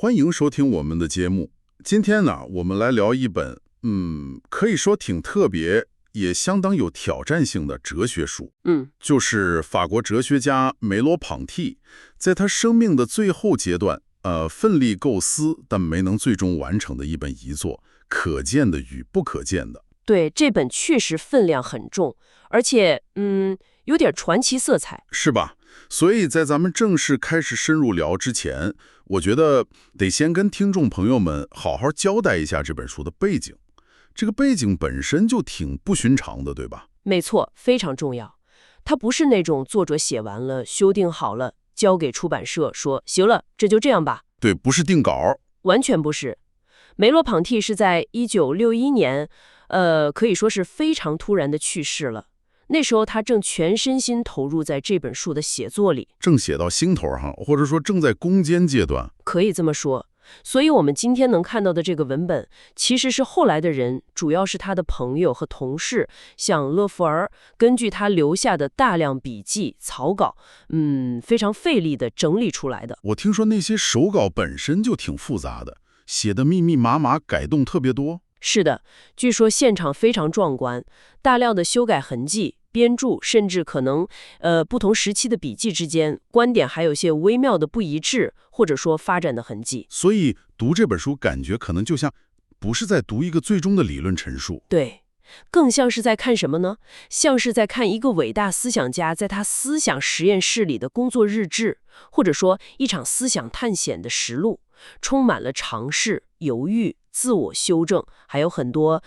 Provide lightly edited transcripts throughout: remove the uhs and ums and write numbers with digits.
欢迎收听我们的节目。今天呢，我们来聊一本，可以说挺特别，也相当有挑战性的哲学书。就是法国哲学家梅罗庞蒂在他生命的最后阶段，奋力构思但没能最终完成的一本遗作《可见的与不可见的》。对，这本确实分量很重，而且，有点传奇色彩，是吧？所以在咱们正式开始深入聊之前，我觉得得先跟听众朋友们好好交代一下这本书的背景。这个背景本身就挺不寻常的，对吧？没错，非常重要。它不是那种作者写完了、修订好了，交给出版社说行了，这就这样吧。对，不是定稿，完全不是。梅罗庞蒂是在1961年，可以说是非常突然的去世了。那时候他正全身心投入在这本书的写作里，正写到心头哈，或者说正在攻坚阶段，可以这么说。所以我们今天能看到的这个文本，其实是后来的人，主要是他的朋友和同事，像勒福尔，根据他留下的大量笔记、草稿，非常费力的整理出来的。我听说那些手稿本身就挺复杂的，写的密密麻麻，改动特别多。是的，据说现场非常壮观，大量的修改痕迹、编注，甚至可能不同时期的笔记之间，观点还有些微妙的不一致，或者说发展的痕迹。所以读这本书感觉可能就像不是在读一个最终的理论陈述，对，更像是在看什么呢？像是在看一个伟大思想家在他思想实验室里的工作日志，或者说一场思想探险的实录，充满了尝试、犹豫、自我修正，还有很多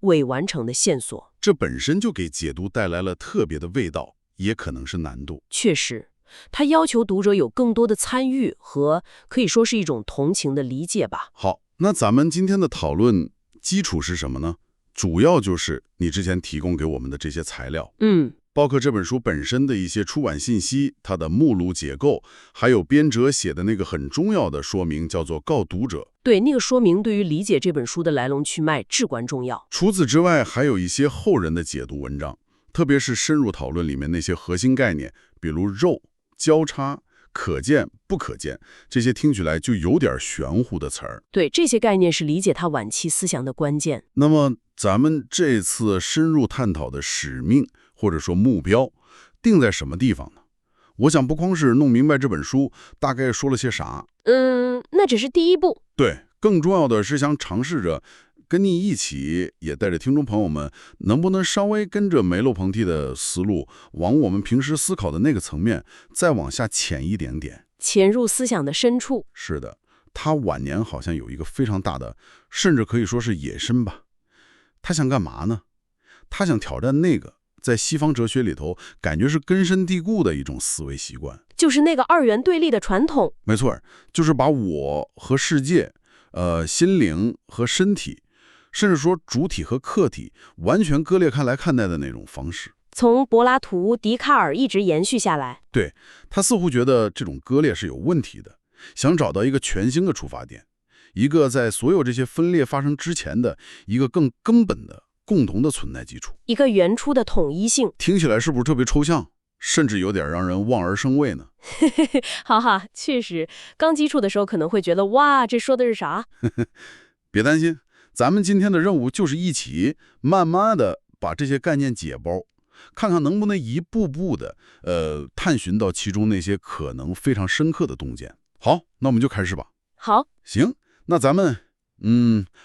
未完成的线索。这本身就给解读带来了特别的味道，也可能是难度。确实，他要求读者有更多的参与和可以说是一种同情的理解吧。好，那咱们今天的讨论基础是什么呢？主要就是你之前提供给我们的这些材料，包括这本书本身的一些出版信息，它的目录结构，还有编者写的那个很重要的说明，叫做告读者。对，那个说明对于理解这本书的来龙去脉至关重要。除此之外，还有一些后人的解读文章，特别是深入讨论里面那些核心概念，比如肉、交叉、可见、不可见，这些听起来就有点玄乎的词儿。对，这些概念是理解他晚期思想的关键。那么咱们这次深入探讨的使命或者说目标定在什么地方呢？我想不光是弄明白这本书大概说了些啥，那只是第一步。对，更重要的是想尝试着跟你一起，也带着听众朋友们，能不能稍微跟着梅洛庞蒂的思路，往我们平时思考的那个层面再往下潜一点点，潜入思想的深处。是的，他晚年好像有一个非常大的，甚至可以说是野心吧。他想干嘛呢？他想挑战那个在西方哲学里头感觉是根深蒂固的一种思维习惯，就是那个二元对立的传统。没错，就是把我和世界，心灵和身体，甚至说主体和客体完全割裂开来看待的那种方式。从柏拉图、笛卡尔一直延续下来。对，他似乎觉得这种割裂是有问题的，想找到一个全新的出发点，一个在所有这些分裂发生之前的一个更根本的共同的存在基础，一个原初的统一性。听起来是不是特别抽象，甚至有点让人望而生畏呢？哈哈，确实，刚接触的时候可能会觉得哇，这说的是啥？别担心，咱们今天的任务就是一起慢慢的把这些概念解包，看看能不能一步步的探寻到其中那些可能非常深刻的洞见。好，那我们就开始吧。好，行，那咱们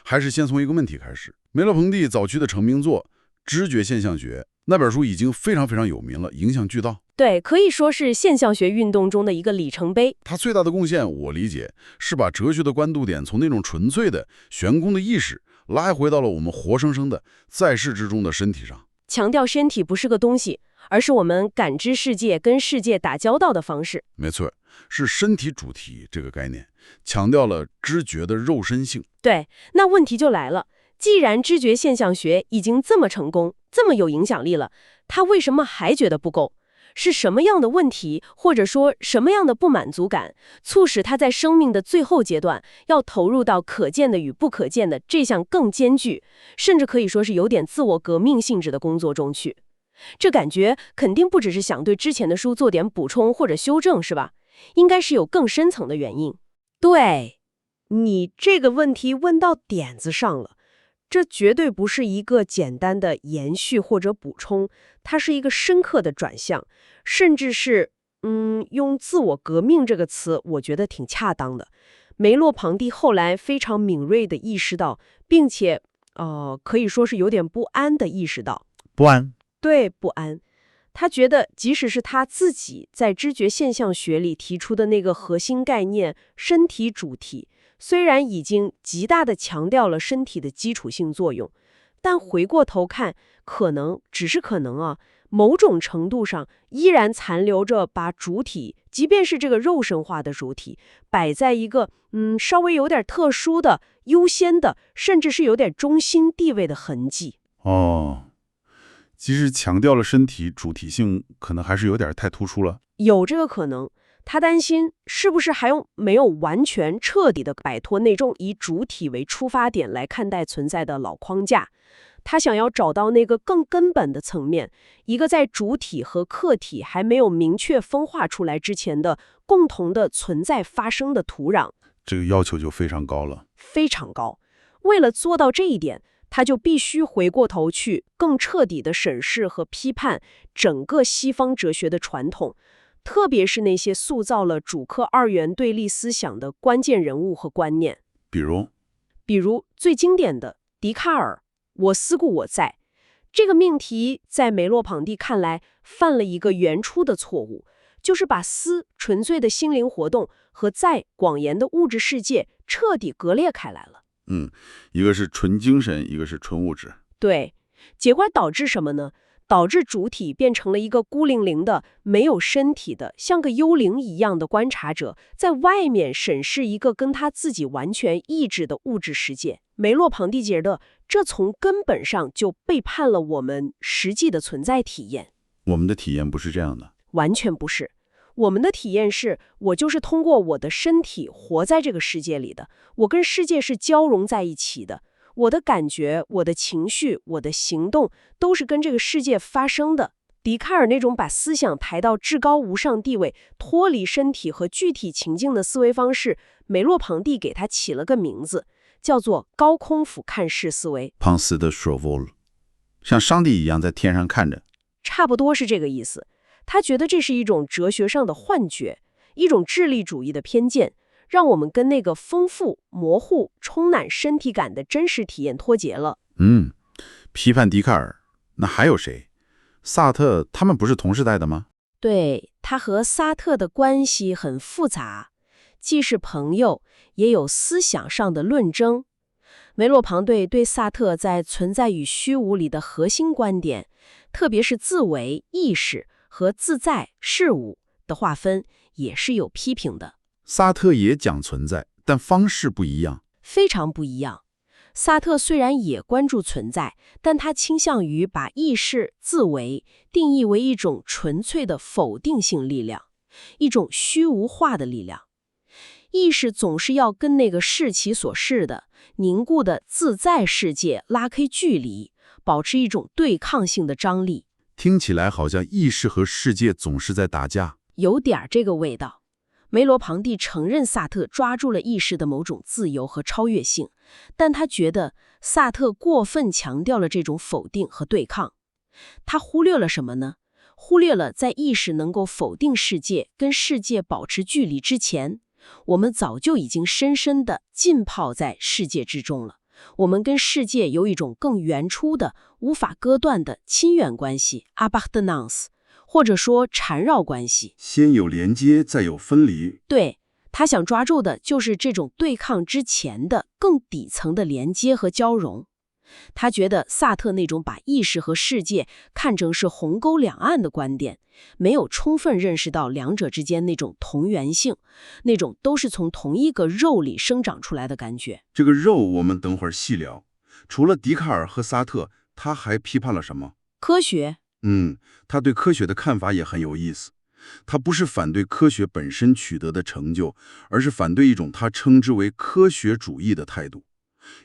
还是先从一个问题开始。梅洛庞蒂早期的成名作《知觉现象学》那本书已经非常非常有名了，影响巨大。对，可以说是现象学运动中的一个里程碑。他最大的贡献，我理解是把哲学的关注点从那种纯粹的悬空的意识拉回到了我们活生生的在世之中的身体上，强调身体不是个东西，而是我们感知世界、跟世界打交道的方式。没错，是身体主体这个概念，强调了知觉的肉身性。对，那问题就来了，既然知觉现象学已经这么成功，这么有影响力了，他为什么还觉得不够？是什么样的问题，或者说什么样的不满足感，促使他在生命的最后阶段要投入到可见的与不可见的这项更艰巨，甚至可以说是有点自我革命性质的工作中去？这感觉肯定不只是想对之前的书做点补充或者修正，是吧？应该是有更深层的原因。对，你这个问题问到点子上了。这绝对不是一个简单的延续或者补充，它是一个深刻的转向，甚至是，用自我革命这个词，我觉得挺恰当的。梅洛庞蒂后来非常敏锐地意识到，并且，可以说是有点不安地意识到，不安，对，不安。他觉得，即使是他自己在知觉现象学里提出的那个核心概念——身体主体，虽然已经极大地强调了身体的基础性作用，但回过头看，可能只是可能啊，某种程度上依然残留着把主体，即便是这个肉身化的主体，摆在一个稍微有点特殊的、优先的，甚至是有点中心地位的痕迹。即使强调了身体主体性，可能还是有点太突出了。有这个可能。他担心是不是还没有完全彻底的摆脱那种以主体为出发点来看待存在的老框架。他想要找到那个更根本的层面，一个在主体和客体还没有明确分化出来之前的共同的存在发生的土壤。这个要求就非常高了。非常高。为了做到这一点，他就必须回过头去更彻底地审视和批判整个西方哲学的传统，特别是那些塑造了主客二元对立思想的关键人物和观念。比如最经典的笛卡尔，我思故我在。这个命题在梅洛庞蒂看来犯了一个原初的错误，就是把思纯粹的心灵活动和在广言的物质世界彻底割裂开来了。一个是纯精神，一个是纯物质。对，结果导致什么呢？导致主体变成了一个孤零零的、没有身体的，像个幽灵一样的观察者，在外面审视一个跟他自己完全异质的物质世界。梅洛庞蒂觉得，这从根本上就背叛了我们实际的存在体验。我们的体验不是这样的。完全不是。我们的体验是，我就是通过我的身体活在这个世界里的，我跟世界是交融在一起的，我的感觉、我的情绪、我的行动都是跟这个世界发生的。笛卡尔那种把思想抬到至高无上地位，脱离身体和具体情境的思维方式，梅洛庞蒂给他起了个名字，叫做高空俯瞰式思维 Pensée de survol， 像上帝一样在天上看着。差不多是这个意思。他觉得这是一种哲学上的幻觉，一种智力主义的偏见，让我们跟那个丰富、模糊、充满身体感的真实体验脱节了。批判笛卡尔，那还有谁？萨特他们不是同时代的吗？对，他和萨特的关系很复杂，既是朋友，也有思想上的论争。梅洛庞蒂对萨特在存在与虚无里的核心观点，特别是自为、意识和自在事物的划分也是有批评的。萨特也讲存在，但方式不一样，非常不一样。萨特虽然也关注存在，但他倾向于把意识、自为定义为一种纯粹的否定性力量，一种虚无化的力量。意识总是要跟那个视其所视的凝固的自在世界拉开距离，保持一种对抗性的张力。听起来好像意识和世界总是在打架，有点这个味道。梅洛庞蒂承认萨特抓住了意识的某种自由和超越性，但他觉得萨特过分强调了这种否定和对抗。他忽略了什么呢？忽略了在意识能够否定世界、跟世界保持距离之前，我们早就已经深深地浸泡在世界之中了。我们跟世界有一种更原初的、无法割断的亲缘关系 appartenance， 或者说缠绕关系。先有连接，再有分离。对，他想抓住的就是这种对抗之前的更底层的连接和交融。他觉得萨特那种把意识和世界看成是鸿沟两岸的观点，没有充分认识到两者之间那种同源性，那种都是从同一个肉里生长出来的感觉。这个肉我们等会儿细聊。除了笛卡尔和萨特，他还批判了什么？科学。他对科学的看法也很有意思。他不是反对科学本身取得的成就，而是反对一种他称之为科学主义的态度。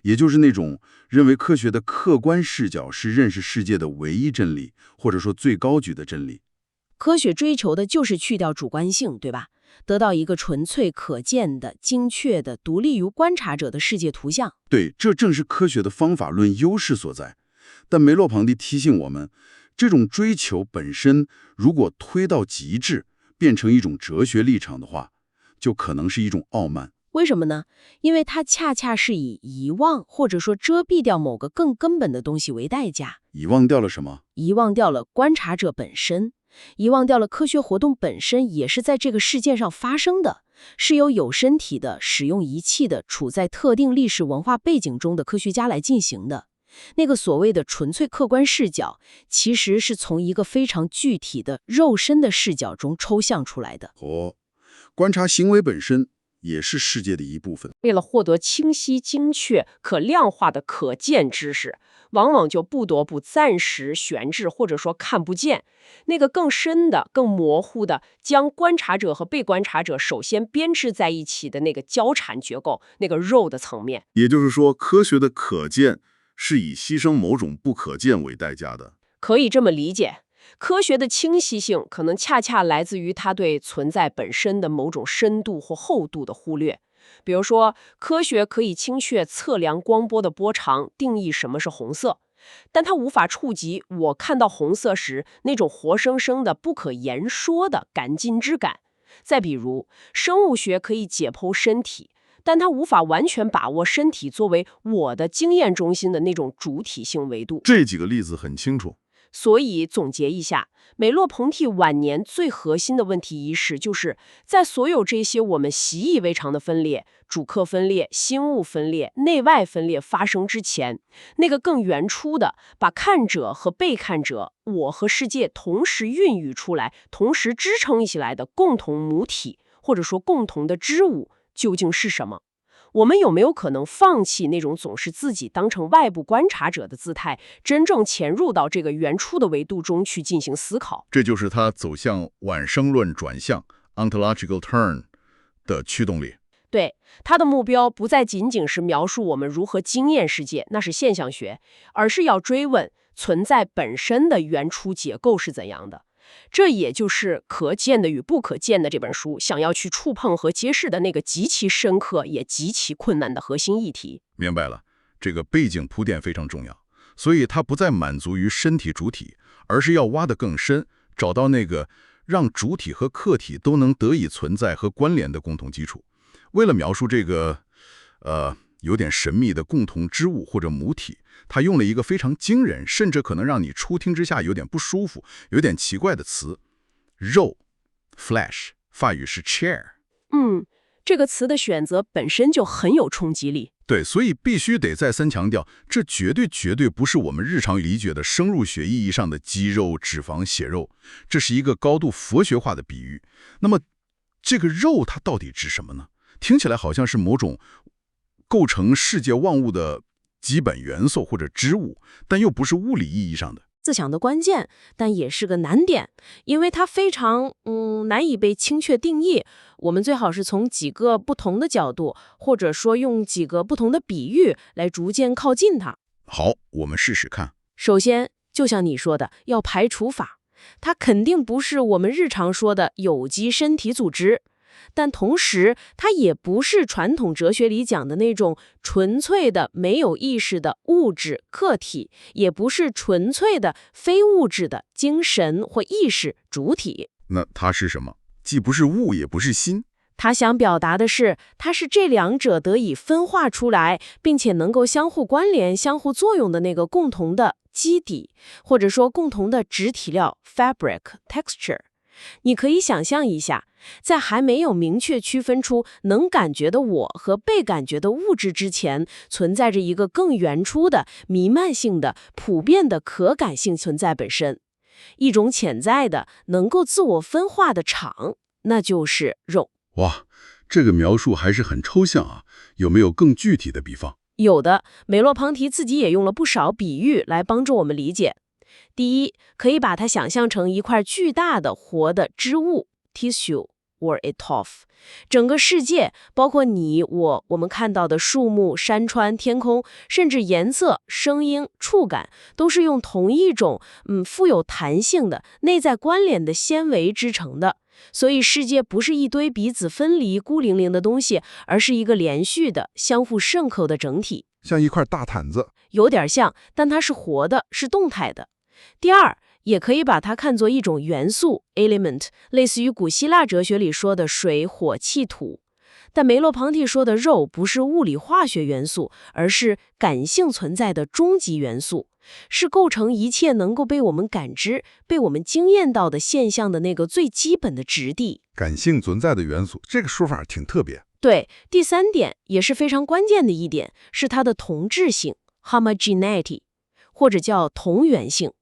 也就是那种认为科学的客观视角是认识世界的唯一真理，或者说最高举的真理。科学追求的就是去掉主观性，对吧？得到一个纯粹可见的、精确的、独立于观察者的世界图像。对，这正是科学的方法论优势所在。但梅洛庞蒂提醒我们，这种追求本身如果推到极致，变成一种哲学立场的话，就可能是一种傲慢。为什么呢？因为它恰恰是以遗忘或者说遮蔽掉某个更根本的东西为代价。遗忘掉了什么？遗忘掉了观察者本身，遗忘掉了科学活动本身也是在这个事件上发生的，是由有身体的、使用仪器的、处在特定历史文化背景中的科学家来进行的。那个所谓的纯粹客观视角，其实是从一个非常具体的肉身的视角中抽象出来的。观察行为本身也是世界的一部分。为了获得清晰、精确、可量化的可见知识，往往就不得不暂时悬置，或者说看不见那个更深的、更模糊的，将观察者和被观察者首先编织在一起的那个交缠结构，那个肉的层面。也就是说，科学的可见是以牺牲某种不可见为代价的。可以这么理解，科学的清晰性可能恰恰来自于它对存在本身的某种深度或厚度的忽略。比如说，科学可以精确测量光波的波长，定义什么是红色，但它无法触及我看到红色时那种活生生的、不可言说的感近之感。再比如，生物学可以解剖身体，但它无法完全把握身体作为我的经验中心的那种主体性维度。这几个例子很清楚。所以总结一下，梅洛庞蒂晚年最核心的问题意识，就是在所有这些我们习以为常的分裂、主客分裂、心物分裂、内外分裂发生之前，那个更原初的，把看者和被看者、我和世界同时孕育出来、同时支撑起来的共同母体，或者说共同的织物，究竟是什么？我们有没有可能放弃那种总是自己当成外部观察者的姿态，真正潜入到这个原初的维度中去进行思考？这就是他走向晚生论转向 ontological turn 的驱动力。对，他的目标不再仅仅是描述我们如何经验世界，那是现象学，而是要追问存在本身的原初结构是怎样的。这也就是《可见的与不可见的》这本书想要去触碰和揭示的那个极其深刻也极其困难的核心议题。明白了，这个背景铺垫非常重要，所以它不再满足于身体主体，而是要挖得更深，找到那个让主体和客体都能得以存在和关联的共同基础。为了描述这个有点神秘的共同之物或者母体，他用了一个非常惊人，甚至可能让你初听之下有点不舒服、有点奇怪的词——肉 （flesh）， 法语是 chair。这个词的选择本身就很有冲击力。对，所以必须得再三强调，这绝对不是我们日常理解的生物学意义上的肌肉、脂肪、血肉，这是一个高度佛学化的比喻。那么，这个肉它到底指什么呢？听起来好像是某种构成世界万物的基本元素或者织物，但又不是物理意义上的。自强的关键，但也是个难点，因为它非常难以被精确定义。我们最好是从几个不同的角度，或者说用几个不同的比喻来逐渐靠近它。好，我们试试看。首先，就像你说的，要排除法，它肯定不是我们日常说的有机身体组织。但同时，它也不是传统哲学里讲的那种纯粹的没有意识的物质客体，也不是纯粹的非物质的精神或意识主体。那它是什么？既不是物，也不是心。他想表达的是，它是这两者得以分化出来，并且能够相互关联、相互作用的那个共同的基底，或者说共同的质体料 （fabric texture）。你可以想象一下，在还没有明确区分出能感觉的我和被感觉的物质之前，存在着一个更原初的、弥漫性的、普遍的可感性存在本身，一种潜在的、能够自我分化的场，那就是肉。哇，这个描述还是很抽象啊，有没有更具体的比方？有的，梅洛庞蒂自己也用了不少比喻来帮助我们理解。第一，可以把它想象成一块巨大的活的织物 tissue， or etov。整个世界，包括你我们看到的树木、山川、天空，甚至颜色、声音、触感，都是用同一种富有弹性的、内在关联的纤维织成的。所以世界不是一堆彼此分离、孤零零的东西，而是一个连续的、相互渗透的整体。像一块大毯子。有点像，但它是活的，是动态的。第二，也可以把它看作一种元素 element， 类似于古希腊哲学里说的水、火、气、土。但梅洛庞蒂说的肉不是物理化学元素，而是感性存在的终极元素，是构成一切能够被我们感知、被我们经验到的现象的那个最基本的质地。感性存在的元素，这个说法挺特别。对，第三点也是非常关键的一点，是它的同质性 homogeneity， 或者叫同源性。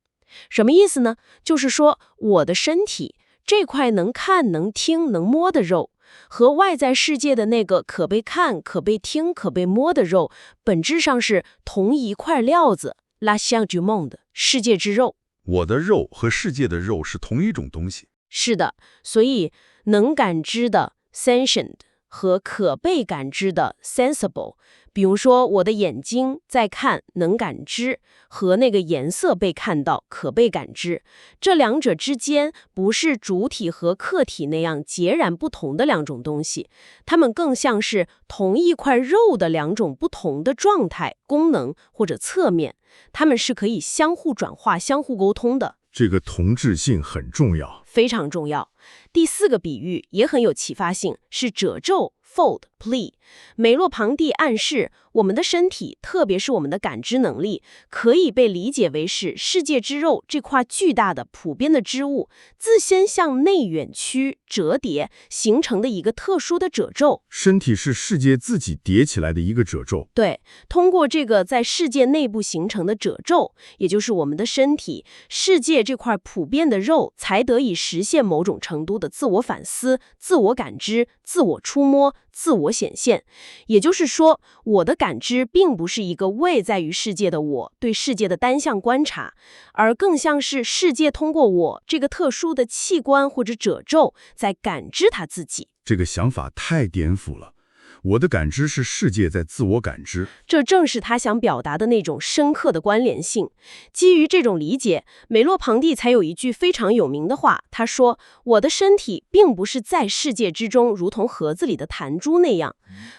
什么意思呢？就是说我的身体这块能看、能听、能摸的肉，和外在世界的那个可被看、可被听、可被摸的肉，本质上是同一块料子 la chair du monde， 世界之肉。我的肉和世界的肉是同一种东西。是的，所以能感知的 sentient 和可被感知的 sensible， 比如说我的眼睛在看能感知，和那个颜色被看到可被感知，这两者之间不是主体和客体那样截然不同的两种东西，它们更像是同一块肉的两种不同的状态、功能或者侧面，它们是可以相互转化、相互沟通的。这个同质性很重要，非常重要。第四个比喻也很有启发性，是褶皱 fold plie。梅洛庞蒂暗示我们的身体，特别是我们的感知能力，可以被理解为是世界之肉这块巨大的普遍的织物自身向内远曲折叠形成的一个特殊的褶皱。身体是世界自己叠起来的一个褶皱。对，通过这个在世界内部形成的褶皱，也就是我们的身体，世界这块普遍的肉才得以实现某种程度的自我反思、自我感知、自我触摸、自我显现。也就是说，我的感知并不是一个位在于世界的我对世界的单向观察，而更像是世界通过我这个特殊的器官或者褶皱在感知它自己。这个想法太颠覆了。我的感知是世界在自我感知，这正是他想表达的那种深刻的关联性。基于这种理解，梅洛庞蒂才有一句非常有名的话，他说：我的身体并不是在世界之中如同盒子里的弹珠那样。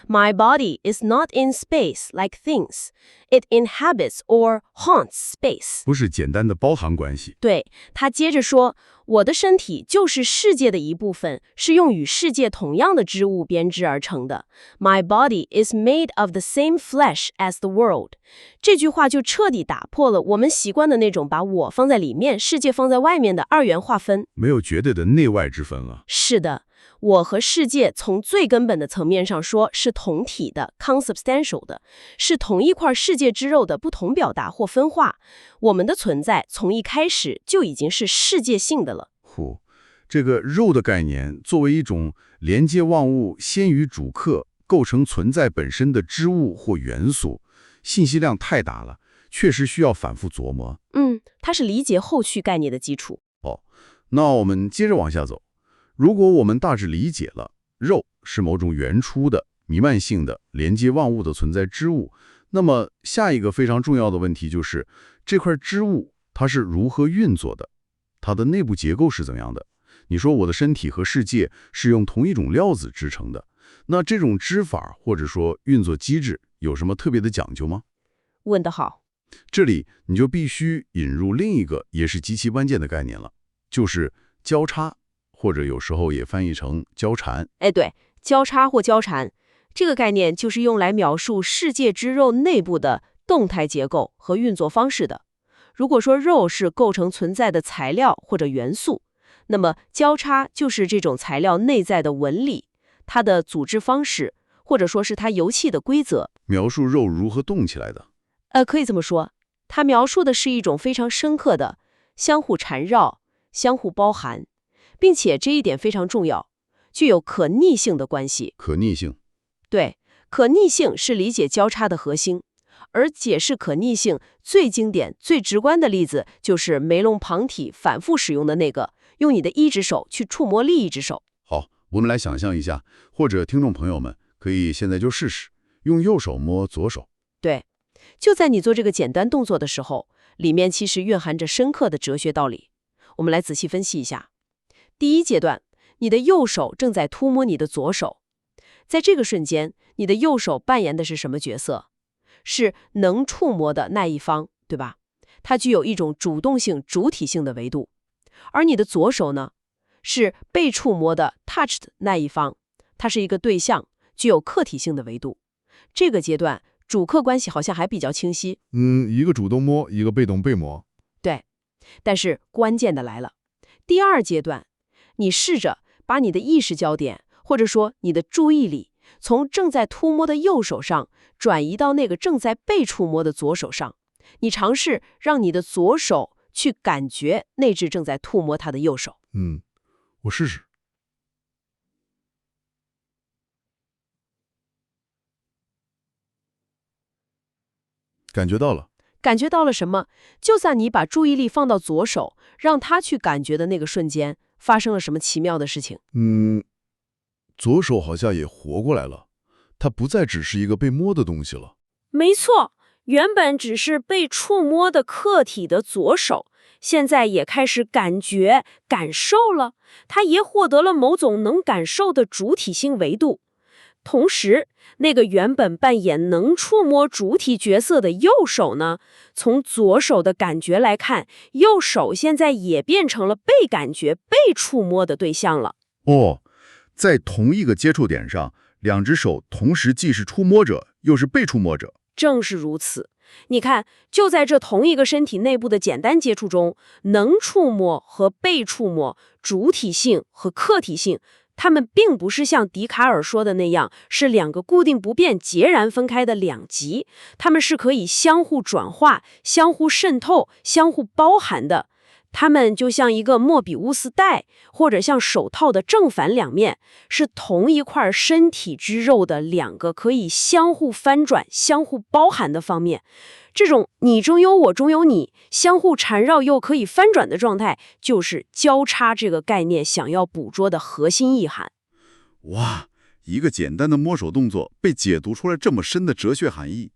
My body is not in space like things. It inhabits or haunts space. 不是简单的包含关系。对，他接着说，我的身体就是世界的一部分，是用与世界同样的织物编织而成的。My body is made of the same flesh as the world. 这句话就彻底打破了我们习惯的那种把我放在里面，世界放在外面的二元划分。没有绝对的内外之分了。是的，我和世界从最根本的层面上说是同体的 consubstantial 的，是同一块世界之肉的不同表达或分化。我们的存在从一开始就已经是世界性的了。这个肉的概念作为一种连接万物先于主客构成存在本身的织物或元素，信息量太大了，确实需要反复琢磨。它是理解后续概念的基础。那我们接着往下走。如果我们大致理解了肉是某种原初的、弥漫性的、连接万物的存在织物，那么下一个非常重要的问题就是，这块织物它是如何运作的？它的内部结构是怎样的？你说我的身体和世界是用同一种料子织成的，那这种织法或者说运作机制有什么特别的讲究吗？问得好。这里你就必须引入另一个也是极其关键的概念了，就是交叉，或者有时候也翻译成交缠。对，交叉或交缠这个概念就是用来描述世界之肉内部的动态结构和运作方式的。如果说肉是构成存在的材料或者元素，那么交叉就是这种材料内在的纹理，它的组织方式，或者说是它游戏的规则。描述肉如何动起来的。可以这么说，它描述的是一种非常深刻的相互缠绕、相互包含，并且这一点非常重要，具有可逆性的关系。可逆性。对，可逆性是理解交叉的核心。而解释可逆性最经典、最直观的例子，就是梅洛庞蒂反复使用的那个，用你的一只手去触摸另一只手。好，我们来想象一下，或者听众朋友们可以现在就试试，用右手摸左手。对，就在你做这个简单动作的时候，里面其实蕴含着深刻的哲学道理。我们来仔细分析一下。第一阶段，你的右手正在触摸你的左手，在这个瞬间，你的右手扮演的是什么角色？是能触摸的那一方，对吧？它具有一种主动性、主体性的维度。而你的左手呢，是被触摸的 touched 那一方，它是一个对象，具有客体性的维度。这个阶段，主客关系好像还比较清晰。一个主动摸，一个被动被摸。对，但是关键的来了，第二阶段，你试着把你的意识焦点，或者说你的注意力，从正在触摸的右手上转移到那个正在被触摸的左手上。你尝试让你的左手去感觉那只正在触摸它的右手。我试试。感觉到了。感觉到了什么？就算你把注意力放到左手，让他去感觉的那个瞬间，发生了什么奇妙的事情？左手好像也活过来了，它不再只是一个被摸的东西了。没错，原本只是被触摸的客体的左手，现在也开始感觉、感受了。它也获得了某种能感受的主体性维度。同时，那个原本扮演能触摸主体角色的右手呢，从左手的感觉来看，右手现在也变成了被感觉、被触摸的对象了。在同一个接触点上，两只手同时既是触摸者，又是被触摸者。正是如此。你看，就在这同一个身体内部的简单接触中，能触摸和被触摸、主体性和客体性，它们并不是像笛卡尔说的那样，是两个固定不变、截然分开的两极，它们是可以相互转化、相互渗透、相互包含的。它们就像一个莫比乌斯带，或者像手套的正反两面，是同一块身体之肉的两个可以相互翻转、相互包含的方面。这种你中有我中有你，相互缠绕又可以翻转的状态，就是交叉这个概念想要捕捉的核心意涵。哇，一个简单的摸手动作被解读出来这么深的哲学含义。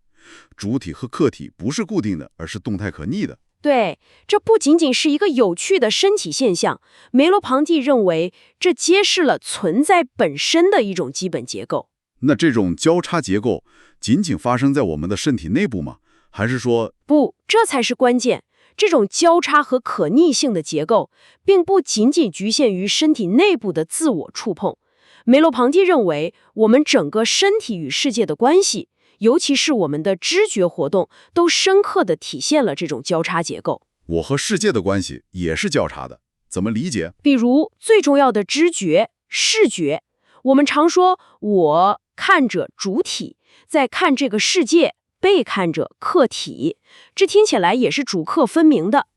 主体和客体不是固定的，而是动态可逆的。对，这不仅仅是一个有趣的身体现象，梅罗庞蒂认为这揭示了存在本身的一种基本结构。那这种交叉结构仅仅发生在我们的身体内部吗？还是说……不，这才是关键。这种交叉和可逆性的结构，并不仅仅局限于身体内部的自我触碰。梅罗庞蒂认为，我们整个身体与世界的关系，尤其是我们的知觉活动，都深刻地体现了这种交叉结构。我和世界的关系也是交叉的，怎么理解？比如最重要的知觉、视觉，我们常说我看着主体，在看这个世界，被看着客体，这听起来也是主客分明的。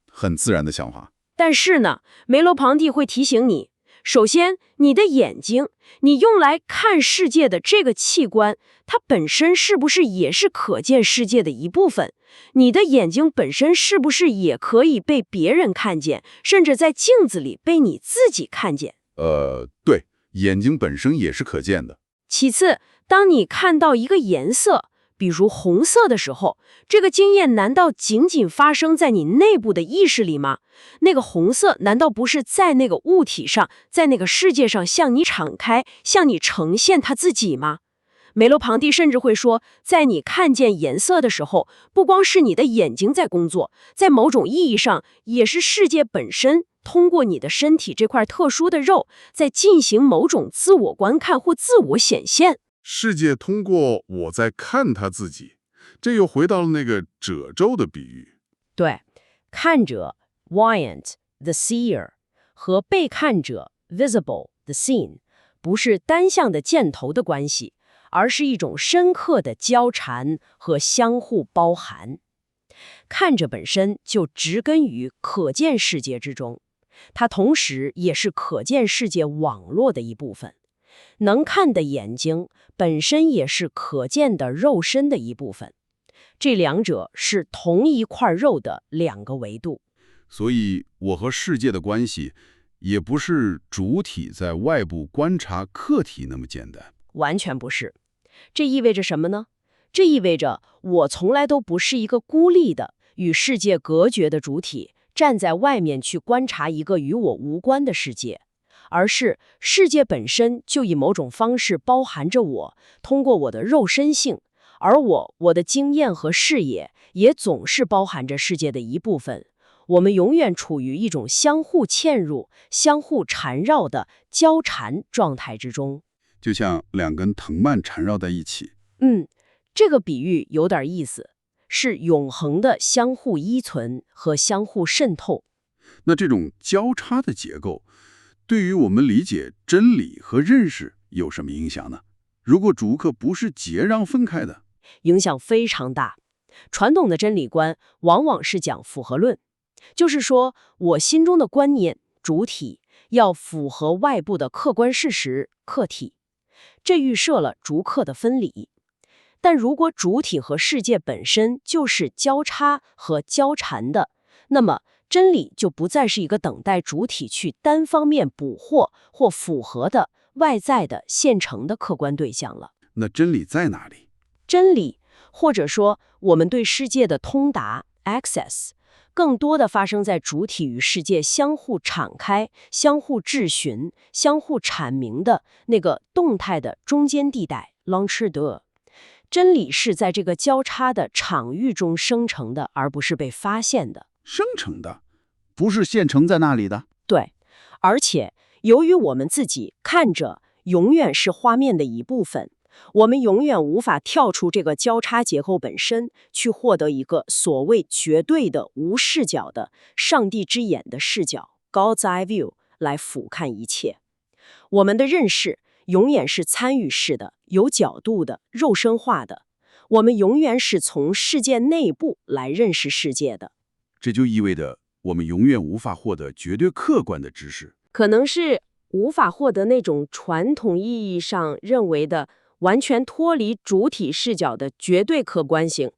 很自然的想法。但是呢，梅罗庞蒂会提醒你，首先，你的眼睛，你用来看世界的这个器官，它本身是不是也是可见世界的一部分？你的眼睛本身是不是也可以被别人看见，甚至在镜子里被你自己看见？对，眼睛本身也是可见的。其次，当你看到一个颜色，比如红色的时候，这个经验难道仅仅发生在你内部的意识里吗？那个红色难道不是在那个物体上，在那个世界上向你敞开，向你呈现它自己吗？梅罗庞蒂甚至会说，在你看见颜色的时候，不光是你的眼睛在工作，在某种意义上，也是世界本身通过你的身体这块特殊的肉，在进行某种自我观看或自我显现。世界通过我在看他自己，这又回到了那个褶皱的比喻。对，看者 （voyant, the seer） 和被看者 （visible, the seen） 不是单向的箭头的关系，而是一种深刻的交缠和相互包含。看者本身就植根于可见世界之中，它同时也是可见世界网络的一部分。能看的眼睛本身也是可见的肉身的一部分，这两者是同一块肉的两个维度。所以我和世界的关系也不是主体在外部观察客体那么简单。完全不是。这意味着什么呢？这意味着我从来都不是一个孤立的、与世界隔绝的主体，站在外面去观察一个与我无关的世界，而是世界本身就以某种方式包含着我，通过我的肉身性，而我的经验和视野也总是包含着世界的一部分。我们永远处于一种相互嵌入、相互缠绕的交缠状态之中。就像两根藤蔓缠绕在一起。这个比喻有点意思，是永恒的相互依存和相互渗透。那这种交叉的结构，对于我们理解真理和认识有什么影响呢？如果主客不是截然分开的，影响非常大。传统的真理观往往是讲符合论，就是说我心中的观念主体要符合外部的客观事实客体，这预设了主客的分离。但如果主体和世界本身就是交叉和交缠的，那么真理就不再是一个等待主体去单方面捕获或符合的外在的现成的客观对象了。那真理在哪里？真理，或者说我们对世界的通达 access， 更多的发生在主体与世界相互敞开、相互质询、相互阐明的那个动态的中间地带 l'entre deux。真理是在这个交叉的场域中生成的，而不是被发现的。生成的，不是现成在那里的。对，而且由于我们自己看着永远是画面的一部分，我们永远无法跳出这个交叉结构本身，去获得一个所谓绝对的无视角的上帝之眼的视角 God's eye view 来俯瞰一切。我们的认识永远是参与式的、有角度的、肉身化的。我们永远是从世界内部来认识世界的。这就意味着我们永远无法获得绝对客观的知识，可能是无法获得那种传统意义上认为的完全脱离主体视角的绝对客观性。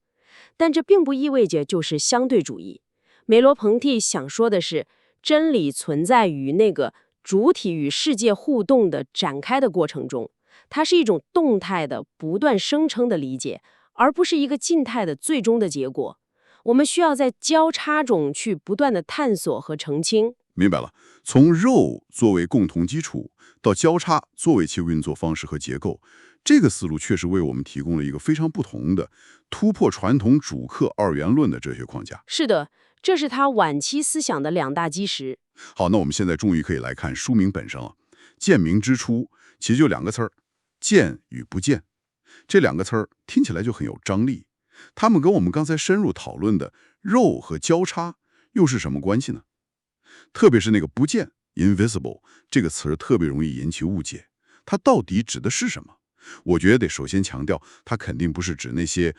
但这并不意味着就是相对主义。梅罗彭蒂想说的是，真理存在于那个主体与世界互动的展开的过程中，它是一种动态的不断生成的理解，而不是一个静态的最终的结果。我们需要在交叉中去不断的探索和澄清。明白了，从肉作为共同基础，到交叉作为其运作方式和结构，这个思路确实为我们提供了一个非常不同的、突破传统主客二元论的哲学框架。是的，这是他晚期思想的两大基石。好，那我们现在终于可以来看书名本身了。见明之初，其实就两个词儿，见与不见。这两个词儿听起来就很有张力，它们跟我们刚才深入讨论的肉和交叉又是什么关系呢？特别是那个不见 invisible 这个词儿特别容易引起误解，它到底指的是什么？我觉得得首先强调，它肯定不是指那些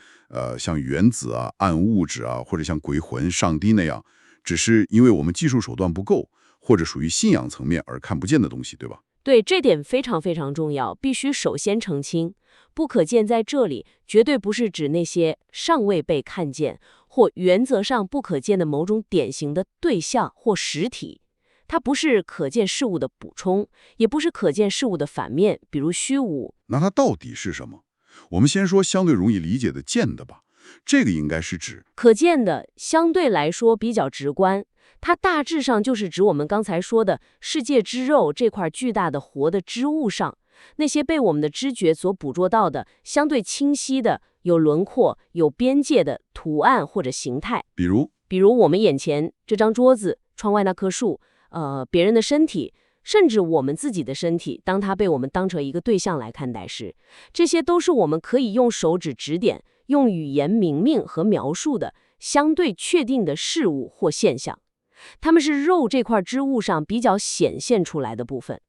像原子啊、暗物质啊，或者像鬼魂、上帝那样，只是因为我们技术手段不够，或者属于信仰层面而看不见的东西，对吧？对，这点非常非常重要，必须首先澄清。不可见在这里绝对不是指那些尚未被看见或原则上不可见的某种典型的对象或实体。它不是可见事物的补充，也不是可见事物的反面，比如虚无。那它到底是什么？我们先说相对容易理解的见的吧。这个应该是指可见的，相对来说比较直观。它大致上就是指我们刚才说的世界之肉这块巨大的活的织物上，那些被我们的知觉所捕捉到的相对清晰的、有轮廓、有边界的图案或者形态。比如我们眼前这张桌子、窗外那棵树、别人的身体，甚至我们自己的身体，当它被我们当成一个对象来看待时，这些都是我们可以用手指指点、用语言明命和描述的相对确定的事物或现象。它们是肉这块织物上比较显现出来的部分。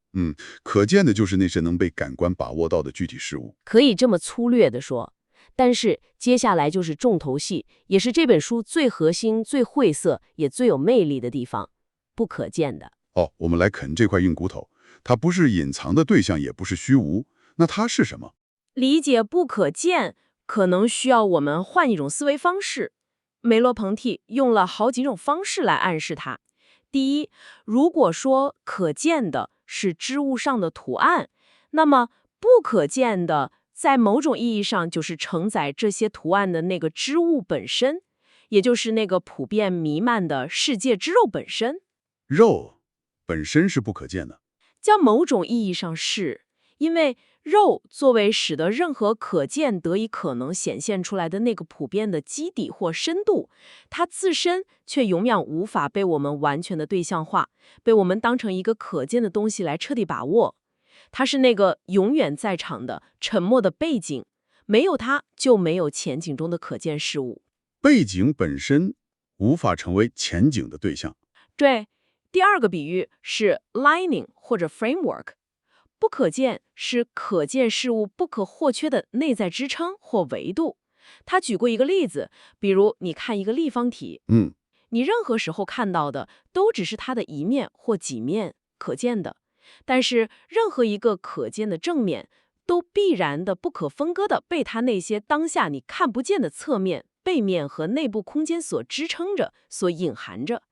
可见的就是那些能被感官把握到的具体事物，可以这么粗略地说。但是接下来就是重头戏，也是这本书最核心、最晦涩也最有魅力的地方——不可见的。我们来啃这块硬骨头。它不是隐藏的对象，也不是虚无，那它是什么？理解不可见，可能需要我们换一种思维方式。梅罗彭蒂用了好几种方式来暗示它。第一，如果说可见的是织物上的图案，那么不可见的在某种意义上就是承载这些图案的那个织物本身，也就是那个普遍弥漫的世界之肉本身。肉本身是不可见的。在某种意义上是，因为肉作为使得任何可见得以可能显现出来的那个普遍的基底或深度，它自身却永远无法被我们完全的对象化，被我们当成一个可见的东西来彻底把握。它是那个永远在场的沉默的背景，没有它就没有前景中的可见事物。背景本身无法成为前景的对象。对，第二个比喻是 lining 或者 framework。不可见是可见事物不可或缺的内在支撑或维度。他举过一个例子，比如你看一个立方体，你任何时候看到的都只是它的一面或几面可见的，但是任何一个可见的正面都必然的不可分割的被它那些当下你看不见的侧面、背面和内部空间所支撑着、所隐含着。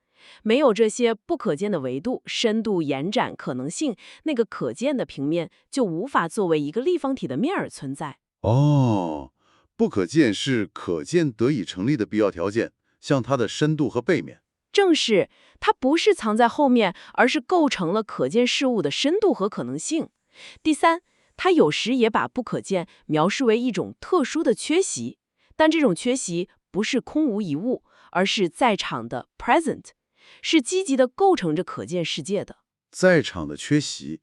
没有这些不可见的维度、深度、延展可能性，那个可见的平面就无法作为一个立方体的面儿存在。哦，不可见是可见得以成立的必要条件，像它的深度和背面。正是，它不是藏在后面，而是构成了可见事物的深度和可能性。第三，它有时也把不可见描述为一种特殊的缺席，但这种缺席不是空无一物，而是在场的 present。是积极的构成着可见世界的。在场的缺席，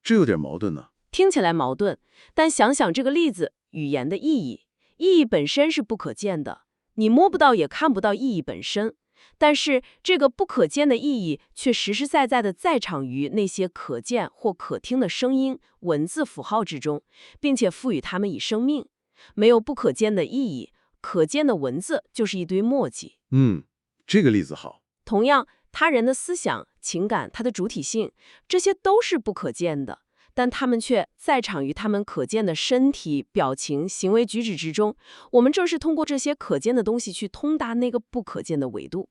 这有点矛盾呢。听起来矛盾，但想想这个例子，语言的意义，意义本身是不可见的，你摸不到也看不到意义本身，但是这个不可见的意义却实实在在的在场于那些可见或可听的声音、文字、符号之中，并且赋予它们以生命。没有不可见的意义，可见的文字就是一堆墨迹。这个例子好。同样，他人的思想、情感，它的主体性，这些都是不可见的，但他们却在场于他们可见的身体、表情、行为举止之中。我们正是通过这些可见的东西去通达那个不可见的维度。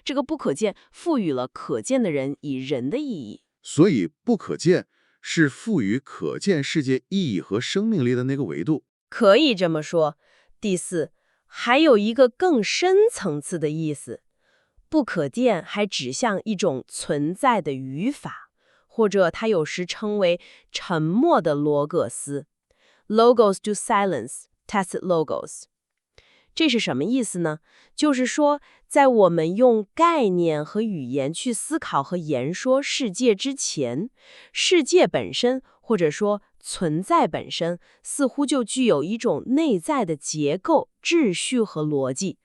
这个不可见赋予了可见的人以人的意义。所以，不可见是赋予可见世界意义和生命力的那个维度。可以这么说。第四，还有一个更深层次的意思。不可见还指向一种存在的语法，或者它有时称为沉默的罗格斯 Logos to silence, tacit logos。 这是什么意思呢？就是说，在我们用概念和语言去思考和言说世界之前，世界本身或者说存在本身似乎就具有一种内在的结构、秩序和逻辑。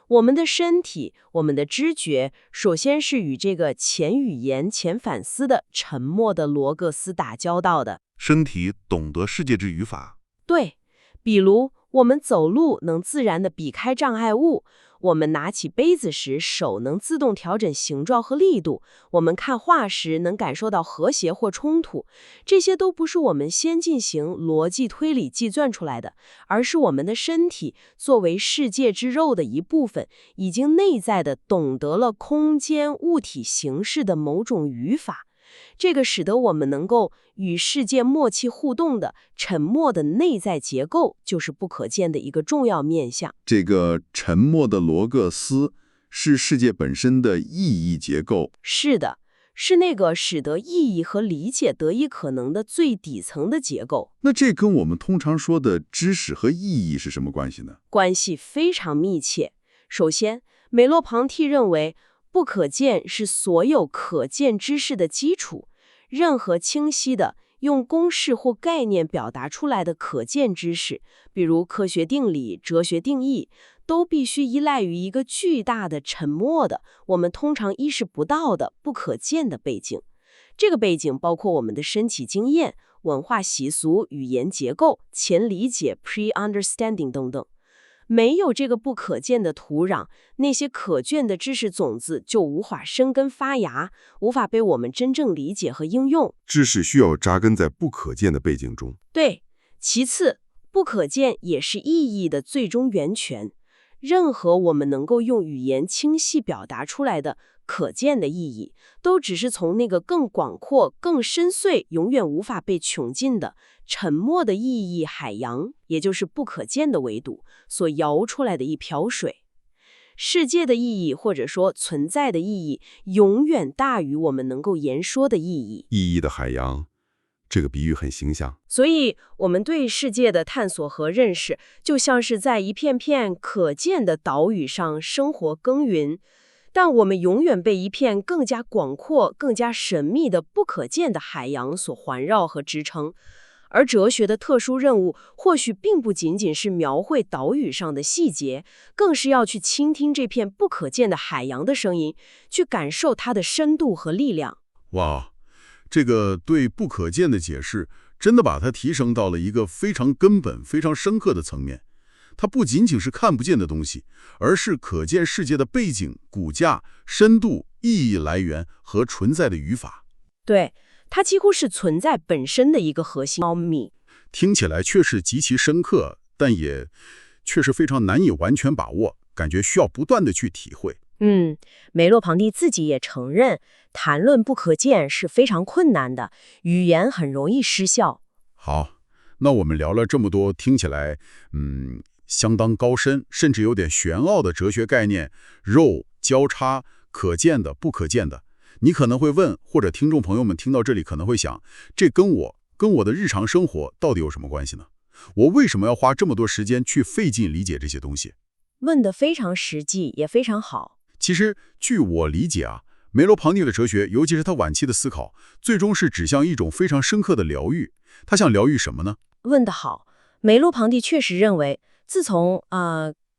我们的身体，我们的知觉，首先是与这个前语言、前反思的沉默的罗格斯打交道的。身体懂得世界之语法。对，比如我们走路能自然地避开障碍物，我们拿起杯子时手能自动调整形状和力度，我们看画时能感受到和谐或冲突，这些都不是我们先进行逻辑推理计算出来的，而是我们的身体作为世界之肉的一部分，已经内在地懂得了空间、物体形式的某种语法。这个使得我们能够与世界默契互动的沉默的内在结构，就是不可见的一个重要面向。这个沉默的罗格斯是世界本身的意义结构。是的，是那个使得意义和理解得以可能的最底层的结构。那这跟我们通常说的知识和意义是什么关系呢？关系非常密切。首先，梅洛庞蒂认为，不可见是所有可见知识的基础。任何清晰的用公式或概念表达出来的可见知识，比如科学定理、哲学定义，都必须依赖于一个巨大的、沉默的、我们通常意识不到的不可见的背景。这个背景包括我们的身体经验、文化习俗、语言结构、前理解 （pre-understanding） 等等。没有这个不可见的土壤，那些可见的知识种子就无法生根发芽，无法被我们真正理解和应用。知识需要扎根在不可见的背景中。对，其次，不可见也是意义的最终源泉。任何我们能够用语言清晰表达出来的可见的意义，都只是从那个更广阔、更深邃、永远无法被穷尽的沉默的意义海洋，也就是不可见的维度所摇出来的一瓢水。世界的意义，或者说存在的意义，永远大于我们能够言说的意义。意义的海洋，这个比喻很形象。所以，我们对世界的探索和认识，就像是在一片片可见的岛屿上生活耕耘，但我们永远被一片更加广阔、更加神秘的不可见的海洋所环绕和支撑。而哲学的特殊任务，或许并不仅仅是描绘岛屿上的细节，更是要去倾听这片不可见的海洋的声音，去感受它的深度和力量。哇，这个对不可见的解释，真的把它提升到了一个非常根本、非常深刻的层面。它不仅仅是看不见的东西，而是可见世界的背景、骨架、深度、意义来源和存在的语法。对。它几乎是存在本身的一个核心奥秘，听起来确实极其深刻，但也确实非常难以完全把握，感觉需要不断的去体会。梅洛庞蒂自己也承认，谈论不可见是非常困难的，语言很容易失效。好，那我们聊了这么多，听起来相当高深，甚至有点玄奥的哲学概念，肉、交叉、可见的、不可见的。你可能会问，或者听众朋友们听到这里可能会想，这跟我的日常生活到底有什么关系呢？我为什么要花这么多时间去费劲理解这些东西？问得非常实际，也非常好。其实，据我理解啊，梅罗庞蒂的哲学，尤其是他晚期的思考，最终是指向一种非常深刻的疗愈。他想疗愈什么呢？问得好，梅洛庞蒂确实认为，自从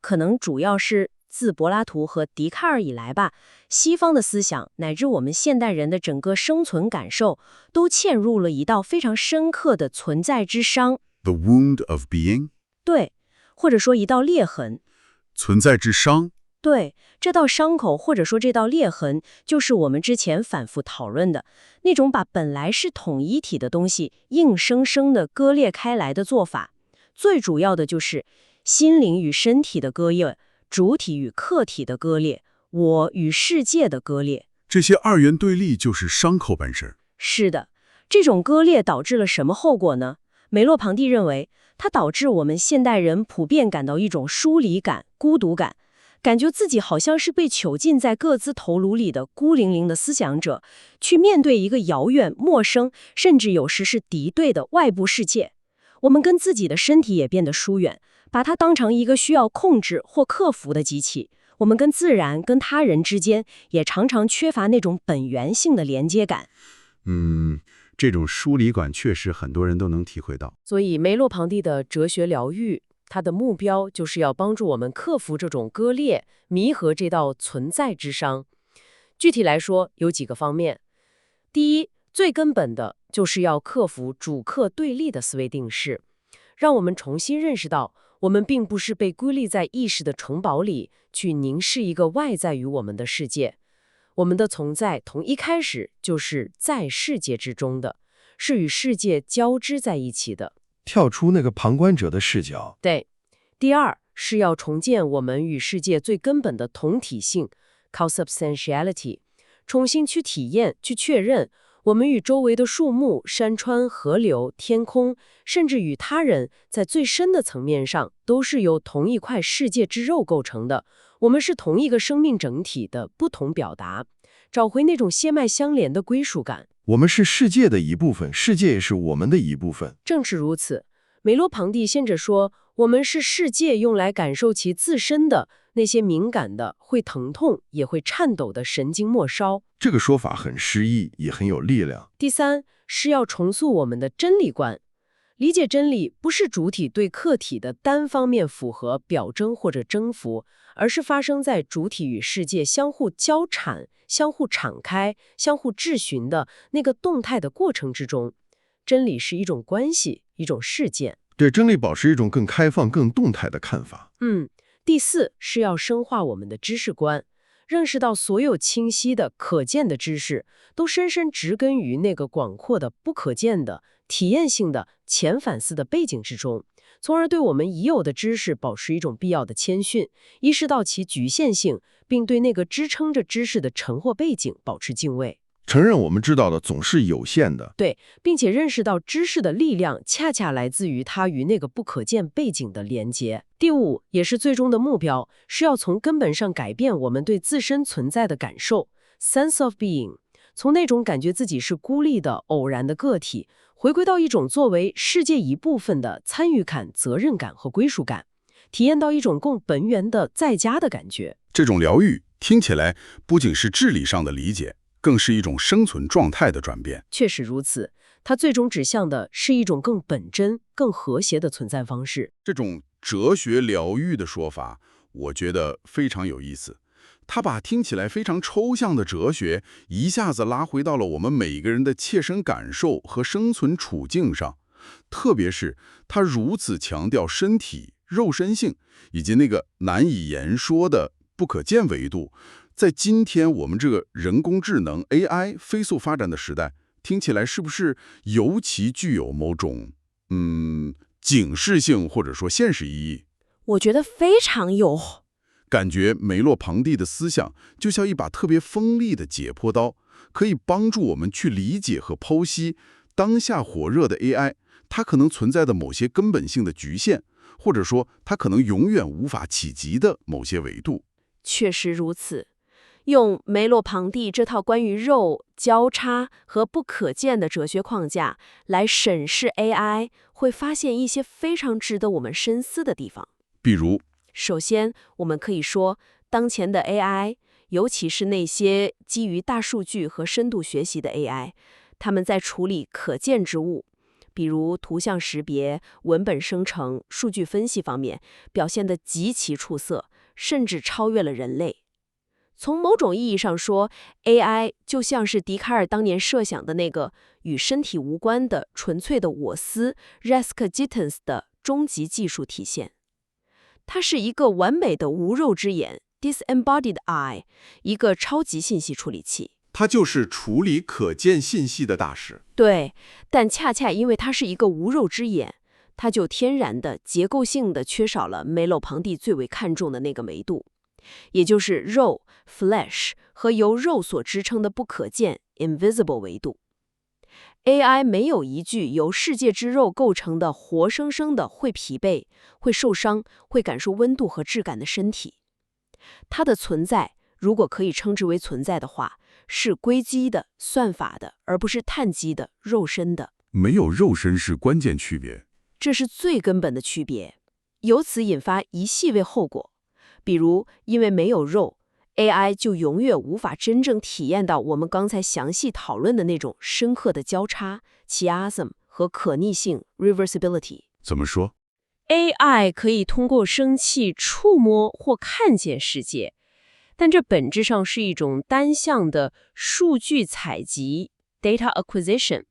可能主要是自柏拉图和笛卡尔以来吧，西方的思想乃至我们现代人的整个生存感受，都嵌入了一道非常深刻的存在之伤 The wound of being？ 对，或者说一道裂痕。存在之伤？对，这道伤口或者说这道裂痕，就是我们之前反复讨论的那种把本来是统一体的东西硬生生的割裂开来的做法。最主要的就是心灵与身体的割裂，主体与客体的割裂，我与世界的割裂。这些二元对立就是伤口本身。是的，这种割裂导致了什么后果呢？梅洛庞蒂认为，它导致我们现代人普遍感到一种疏离感、孤独感，感觉自己好像是被囚禁在各自头颅里的孤零零的思想者，去面对一个遥远、陌生，甚至有时是敌对的外部世界。我们跟自己的身体也变得疏远，把它当成一个需要控制或克服的机器。我们跟自然、跟他人之间也常常缺乏那种本源性的连接感。这种疏离感确实很多人都能体会到。所以梅洛庞蒂的哲学疗愈，它的目标就是要帮助我们克服这种割裂，弥合这道存在之伤。具体来说，有几个方面。第一，最根本的就是要克服主客对立的思维定式，让我们重新认识到，我们并不是被孤立在意识的城堡里，去凝视一个外在于我们的世界。我们的存在从一开始就是在世界之中的，是与世界交织在一起的。跳出那个旁观者的视角。对。第二，是要重建我们与世界最根本的同体性 consubstantiality， 重新去体验、去确认我们与周围的树木、山川、河流、天空，甚至与他人，在最深的层面上都是由同一块世界之肉构成的。我们是同一个生命整体的不同表达，找回那种血脉相连的归属感。我们是世界的一部分，世界也是我们的一部分。正是如此，梅洛庞蒂先者说，我们是世界用来感受其自身的那些敏感的、会疼痛也会颤抖的神经末梢。这个说法很诗意，也很有力量。第三，是要重塑我们的真理观。理解真理不是主体对客体的单方面符合、表征或者征服，而是发生在主体与世界相互交缠、相互敞开、相互质询的那个动态的过程之中。真理是一种关系，一种事件。对真理保持一种更开放、更动态的看法。第四，是要深化我们的知识观，认识到所有清晰的、可见的知识，都深深植根于那个广阔的、不可见的、体验性的、前反思的背景之中。从而对我们已有的知识保持一种必要的谦逊，意识到其局限性，并对那个支撑着知识的沉或背景保持敬畏。承认我们知道的总是有限的，对，并且认识到知识的力量恰恰来自于它与那个不可见背景的连接。第五，也是最终的目标，是要从根本上改变我们对自身存在的感受 （sense of being），从那种感觉自己是孤立的、偶然的个体，回归到一种作为世界一部分的参与感、责任感和归属感，体验到一种更本源的在家的感觉。这种疗愈听起来不仅是治理上的理解，更是一种生存状态的转变。确实如此，它最终指向的是一种更本真、更和谐的存在方式。这种哲学疗愈的说法，我觉得非常有意思。它把听起来非常抽象的哲学，一下子拉回到了我们每一个人的切身感受和生存处境上。特别是它如此强调身体、肉身性，以及那个难以言说的不可见维度。在今天我们这个人工智能 AI 飞速发展的时代，听起来是不是尤其具有某种警示性或者说现实意义？我觉得非常有。感觉梅洛庞蒂的思想就像一把特别锋利的解剖刀，可以帮助我们去理解和剖析当下火热的 AI， 它可能存在的某些根本性的局限，或者说它可能永远无法企及的某些维度。确实如此。用梅洛庞蒂这套关于肉、交叉和不可见的哲学框架来审视 AI， 会发现一些非常值得我们深思的地方。比如，首先，我们可以说，当前的 AI， 尤其是那些基于大数据和深度学习的 AI， 它们在处理可见之物，比如图像识别、文本生成、数据分析方面，表现得极其出色，甚至超越了人类。从某种意义上说 ，AI 就像是笛卡尔当年设想的那个与身体无关的纯粹的我思 res cogitans 的终极技术体现。它是一个完美的无肉之眼 disembodied eye， 一个超级信息处理器。它就是处理可见信息的大师。对，但恰恰因为它是一个无肉之眼，它就天然的结构性的缺少了梅洛庞蒂最为看重的那个维度，也就是肉 flesh 和由肉所支撑的不可见 invisible 维度。AI 没有一具由世界之肉构成的活生生的会疲惫、会受伤、会感受温度和质感的身体。它的存在，如果可以称之为存在的话，是硅基的、算法的，而不是碳基的、肉身的。没有肉身是关键区别。这是最根本的区别，由此引发一系列后果。比如，因为没有肉， AI 就永远无法真正体验到我们刚才详细讨论的那种深刻的交叉 chiasm 和可逆性 reversibility。 怎么说？ AI 可以通过生气触摸或看见世界，但这本质上是一种单向的数据采集 data acquisition，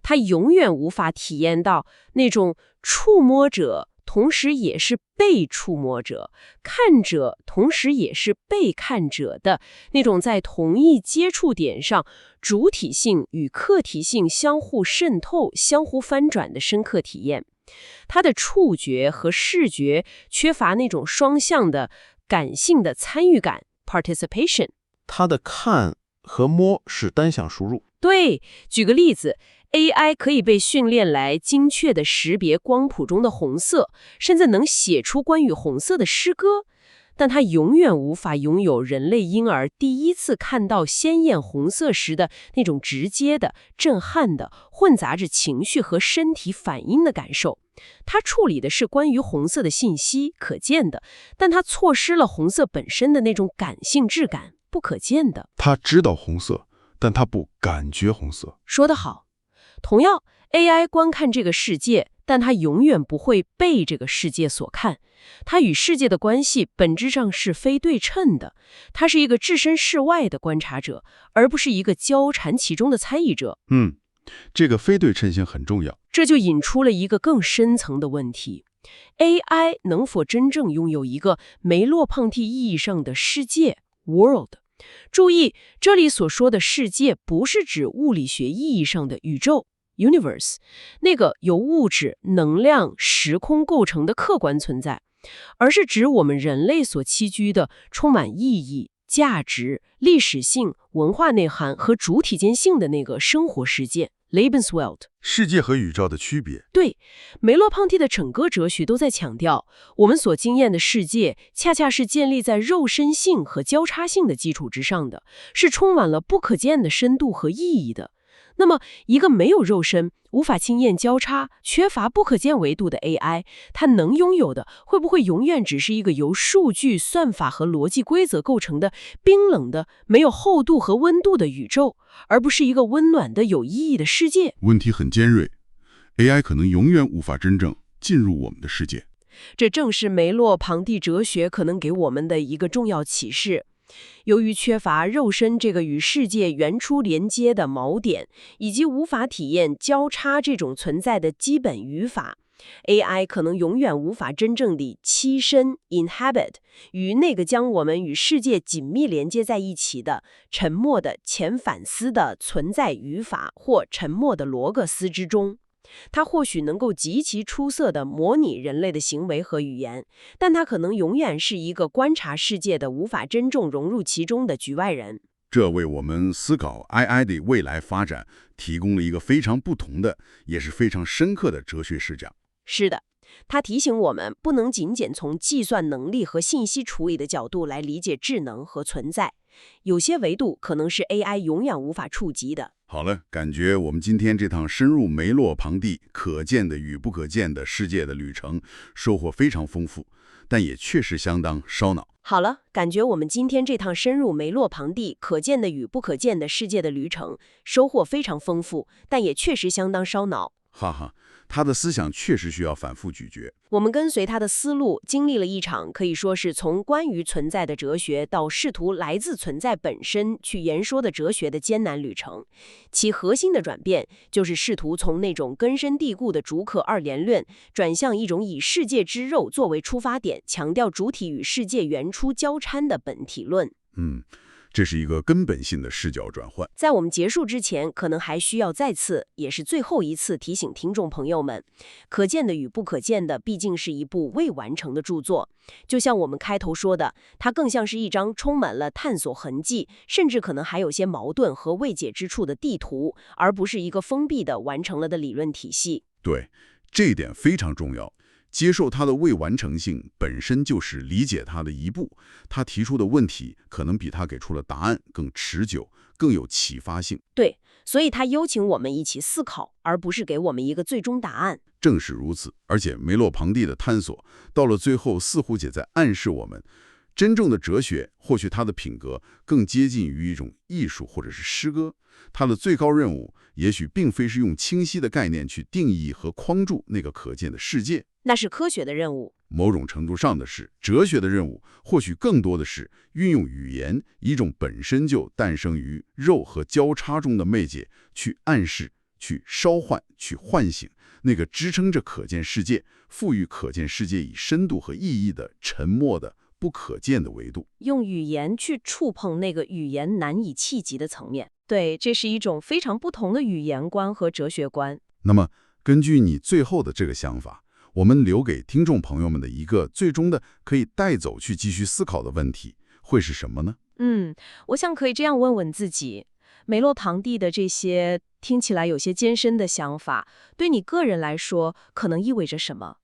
它永远无法体验到那种触摸者同时也是被触摸者，看者同时也是被看者的那种在同一接触点上主体性与客体性相互渗透、相互翻转的深刻体验。它的触觉和视觉缺乏那种双向的感性的参与感 participation。 它的看和摸是单向输入。对，举个例子， AI 可以被训练来精确地识别光谱中的红色，甚至能写出关于红色的诗歌，但它永远无法拥有人类婴儿第一次看到鲜艳红色时的那种直接的、震撼的、混杂着情绪和身体反应的感受。它处理的是关于红色的信息，可见的，但它错失了红色本身的那种感性质感，不可见的。他知道红色，但他不感觉红色。说得好。同样 AI 观看这个世界，但它永远不会被这个世界所看。它与世界的关系本质上是非对称的，它是一个置身事外的观察者，而不是一个交缠其中的参与者。这个非对称性很重要。这就引出了一个更深层的问题。AI 能否真正拥有一个梅洛庞蒂意义上的世界 world？ 注意，这里所说的世界不是指物理学意义上的宇宙 universe， 那个由物质、能量、时空构成的客观存在，而是指我们人类所栖居的充满意义、价值、历史性、文化内涵和主体间性的那个生活世界 Lebenswelt。 世界和宇宙的区别。对，梅洛庞蒂的整个哲学都在强调，我们所经验的世界恰恰是建立在肉身性和交叉性的基础之上的，是充满了不可见的深度和意义的。那么，一个没有肉身、无法经验交叉、缺乏不可见维度的 AI， 它能拥有的会不会永远只是一个由数据、算法和逻辑规则构成的冰冷的、没有厚度和温度的宇宙，而不是一个温暖的、有意义的世界？问题很尖锐 ，AI 可能永远无法真正进入我们的世界。这正是梅洛庞蒂哲学可能给我们的一个重要启示。由于缺乏肉身这个与世界原初连接的锚点，以及无法体验交叉这种存在的基本语法， AI 可能永远无法真正地栖身 inhabit 于那个将我们与世界紧密连接在一起的沉默的前反思的存在语法或沉默的罗格斯之中。它或许能够极其出色地模拟人类的行为和语言，但它可能永远是一个观察世界的无法真正融入其中的局外人。这为我们思考 AI 的未来发展提供了一个非常不同的，也是非常深刻的哲学视角。是的，它提醒我们不能仅仅从计算能力和信息处理的角度来理解智能和存在，有些维度可能是 AI 永远无法触及的。好了，感觉我们今天这趟深入梅洛庞蒂可见的与不可见的世界的旅程，收获非常丰富，但也确实相当烧脑。好了，感觉我们今天这趟深入梅洛庞蒂可见的与不可见的世界的旅程，收获非常丰富，但也确实相当烧脑。哈哈，他的思想确实需要反复咀嚼。我们跟随他的思路，经历了一场可以说是从关于存在的哲学到试图来自存在本身去言说的哲学的艰难旅程。其核心的转变，就是试图从那种根深蒂固的逐客二元论，转向一种以世界之肉作为出发点，强调主体与世界原初交掺的本体论。这是一个根本性的视角转换。在我们结束之前，可能还需要再次，也是最后一次提醒听众朋友们，可见的与不可见的毕竟是一部未完成的著作。就像我们开头说的，它更像是一张充满了探索痕迹，甚至可能还有些矛盾和未解之处的地图，而不是一个封闭的完成了的理论体系。对，这一点非常重要。接受它的未完成性本身就是理解它的一步，他提出的问题可能比他给出的答案更持久，更有启发性。对，所以他邀请我们一起思考，而不是给我们一个最终答案。正是如此，而且梅洛庞蒂的探索到了最后似乎也在暗示我们，真正的哲学或许它的品格更接近于一种艺术或者是诗歌。它的最高任务也许并非是用清晰的概念去定义和框住那个可见的世界，那是科学的任务。某种程度上的是哲学的任务，或许更多的是运用语言，一种本身就诞生于肉和交叉中的媒介，去暗示、去召唤、去唤醒那个支撑着可见世界、赋予可见世界以深度和意义的沉默的不可见的维度。用语言去触碰那个语言难以企及的层面。对，这是一种非常不同的语言观和哲学观。那么，根据你最后的这个想法，我们留给听众朋友们的一个最终的可以带走去继续思考的问题，会是什么呢？我想可以这样问问自己，梅洛庞蒂的这些听起来有些艰深的想法，对你个人来说可能意味着什么？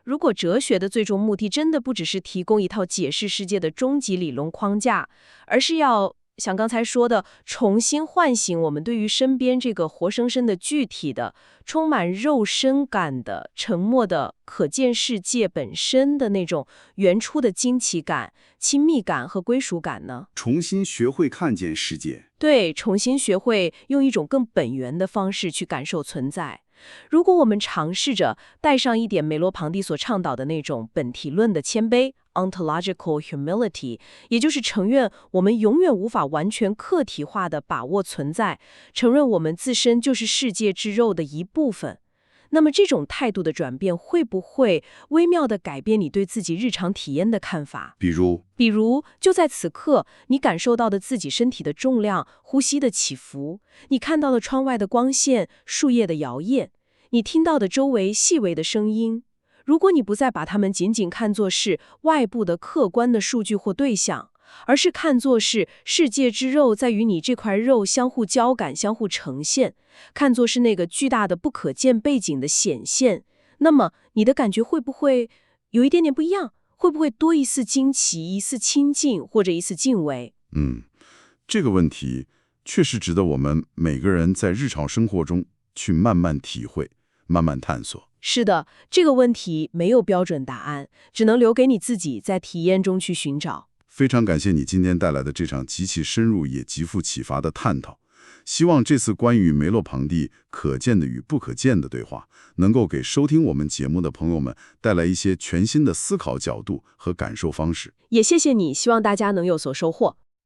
如果哲学的最终目的真的不只是提供一套解释世界的终极理论框架，而是要像刚才说的，重新唤醒我们对于身边这个活生生的、具体的、充满肉身感的、沉默的、可见世界本身的那种原初的惊奇感、亲密感和归属感呢？重新学会看见世界。对，重新学会用一种更本源的方式去感受存在。如果我们尝试着带上一点梅洛庞蒂所倡导的那种本体论的谦卑 ontological humility， 也就是承认我们永远无法完全客体化的把握存在，承认我们自身就是世界之肉的一部分，那么这种态度的转变会不会微妙地改变你对自己日常体验的看法？比如，就在此刻，你感受到的自己身体的重量、呼吸的起伏，你看到了窗外的光线、树叶的摇曳，你听到的周围细微的声音。如果你不再把它们仅仅看作是外部的客观的数据或对象，而是看作是世界之肉在与你这块肉相互交感、相互呈现，看作是那个巨大的不可见背景的显现，那么你的感觉会不会有一点点不一样？会不会多一丝惊奇、一丝亲近或者一丝敬畏？这个问题确实值得我们每个人在日常生活中去慢慢体会、慢慢探索。是的，这个问题没有标准答案，只能留给你自己在体验中去寻找。非常感谢你今天带来的这场极其深入也极富启发的探讨。希望这次关于梅洛庞蒂可见的与不可见的对话，能够给收听我们节目的朋友们带来一些全新的思考角度和感受方式。也谢谢你，希望大家能有所收获。